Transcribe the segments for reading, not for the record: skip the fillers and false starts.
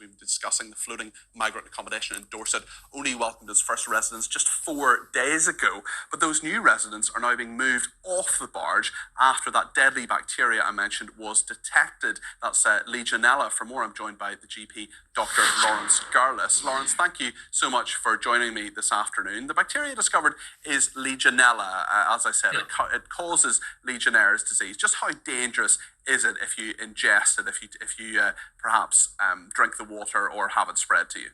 we've been discussing the floating migrant accommodation in Dorset, only welcomed its first residents just 4 days ago. But those new residents are now being moved off the barge after that deadly bacteria I mentioned was detected. That's Legionella. For more, I'm joined by the GP, Dr. Lawrence Garlis. Lawrence, thank you so much for joining me this afternoon. The bacteria discovered is Legionella. As I said, it causes Legionnaire's disease. Just how dangerous is it if you ingest it, if you perhaps drink the water or have it spread to you?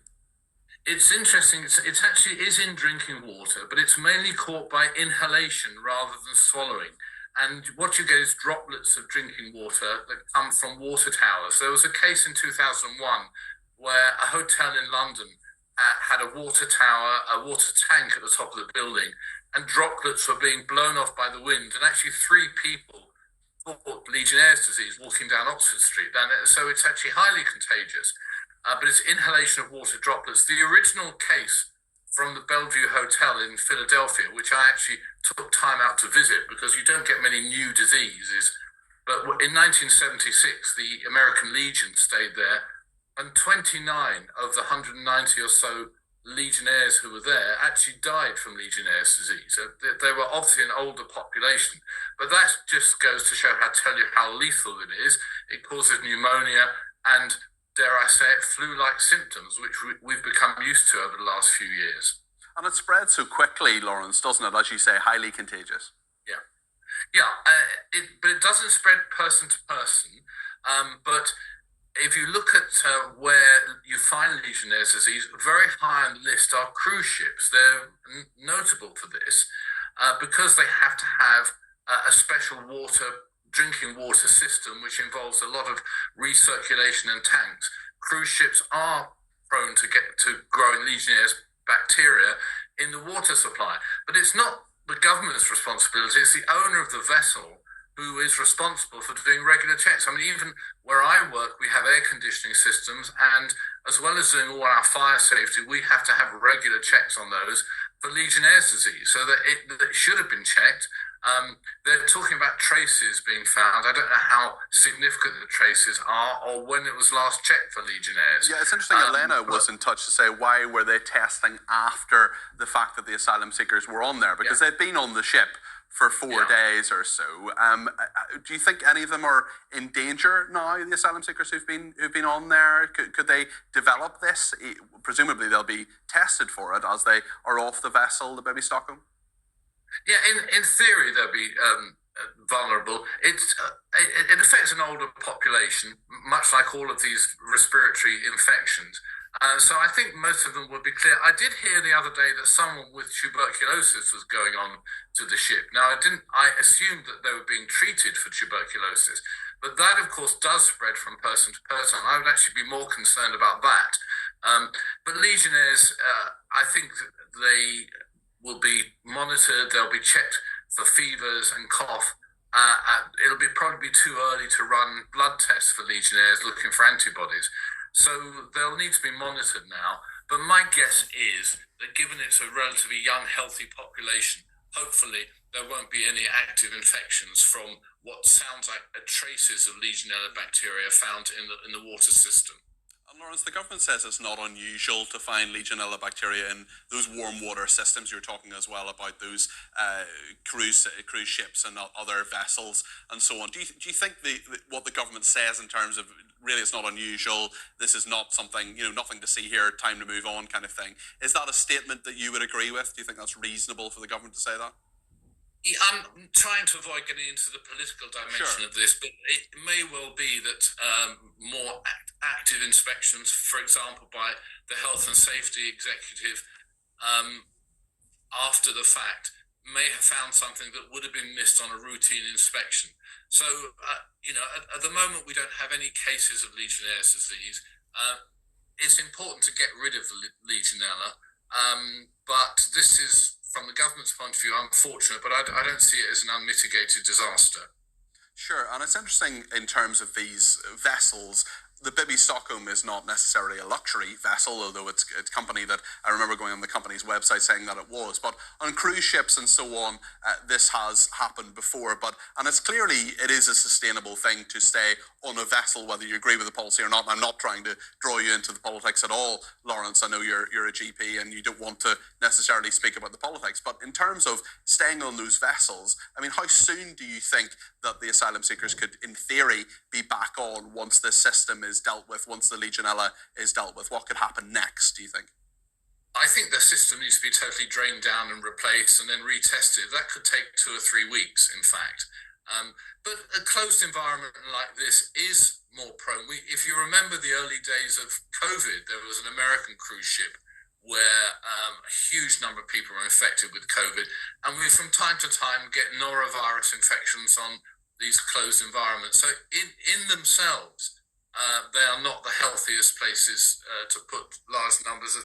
It's interesting. It actually is in drinking water, but it's mainly caught by inhalation rather than swallowing. And what you get is droplets of drinking water that come from water towers. There was a case in 2001 where a hotel in London had a water tower, a water tank at the top of the building, and droplets were being blown off by the wind. And actually 3 people caught Legionnaire's disease walking down Oxford Street. And so it's actually highly contagious. But it's inhalation of water droplets. The original case from the Bellevue Hotel in Philadelphia, which I actually took time out to visit because you don't get many new diseases. But in 1976, the American Legion stayed there, and 29 of the 190 or so Legionnaires who were there actually died from Legionnaire's disease. They were obviously an older population, but that just goes to tell you how lethal it is. It causes pneumonia and, dare I say it, flu-like symptoms, which we've become used to over the last few years. And it spreads so quickly, Lawrence, doesn't it? As you say, highly contagious. But it doesn't spread person to person. But if you look at where you find Legionnaire's disease, very high on the list are cruise ships. They're notable for this because they have to have a special drinking water system, which involves a lot of recirculation and tanks. Cruise ships are prone to growing Legionnaire's bacteria in the water supply. But it's not the government's responsibility, it's the owner of the vessel who is responsible for doing regular checks. I mean, even where I work, we have air conditioning systems, and as well as doing all our fire safety, we have to have regular checks on those for Legionnaire's disease, so that it should have been checked. They're talking about traces being found. I don't know how significant the traces are or when it was last checked for Legionnaire's. Yeah, it's interesting. Elena was in touch to say, why were they testing after the fact that the asylum seekers were on there? Because they'd been on the ship for 4 days or so. Do you think any of them are in danger now, the asylum seekers who've been on there? Could they develop this? Presumably they'll be tested for it as they are off the vessel, the Baby Stockholm? Yeah, in theory they'll be vulnerable. It affects an older population, much like all of these respiratory infections. So I think most of them will be clear. I did hear the other day that someone with tuberculosis was going on to the ship. Now, I assumed that they were being treated for tuberculosis, but that, of course, does spread from person to person. I would actually be more concerned about that. But Legionnaires, I think they will be monitored. They'll be checked for fevers and cough. It'll probably be too early to run blood tests for Legionnaires looking for antibodies. So they'll need to be monitored now. But my guess is that given it's a relatively young, healthy population, hopefully there won't be any active infections from what sounds like traces of Legionella bacteria found in the water system. And Lawrence, the government says it's not unusual to find Legionella bacteria in those warm water systems. You're talking as well about those cruise ships and other vessels and so on. Do you think what the government says in terms of really it's not unusual, this is not something, nothing to see here, time to move on kind of thing, is that a statement that you would agree with? Do you think that's reasonable for the government to say that? I'm trying to avoid getting into the political dimension of this, but it may well be that more active inspections, for example, by the Health and Safety Executive after the fact, may have found something that would have been missed on a routine inspection. So, at the moment we don't have any cases of Legionnaire's disease. It's important to get rid of the Legionella, but this is, from the government's point of view, unfortunate, but I don't see it as an unmitigated disaster. Sure, and it's interesting in terms of these vessels. the Bibby Stockholm is not necessarily a luxury vessel, although it's a company that I remember going on the company's website saying that it was. But on cruise ships and so on, this has happened before. And it's clearly, it is a sustainable thing to stay on a vessel, whether you agree with the policy or not. And I'm not trying to draw you into the politics at all, Lawrence. I know you're a GP and you don't want to necessarily speak about the politics. But in terms of staying on those vessels, I mean, how soon do you think that the asylum seekers could, in theory, be back on once this system is dealt with, once the Legionella is dealt with? What could happen next, do you think? I think the system needs to be totally drained down and replaced and then retested. That could take 2 or 3 weeks, in fact. But a closed environment like this is more prone. If you remember the early days of COVID, there was an American cruise ship where a huge number of people were infected with COVID. And we, from time to time, get norovirus infections on these closed environments. So in themselves, they are not the healthiest places to put large numbers of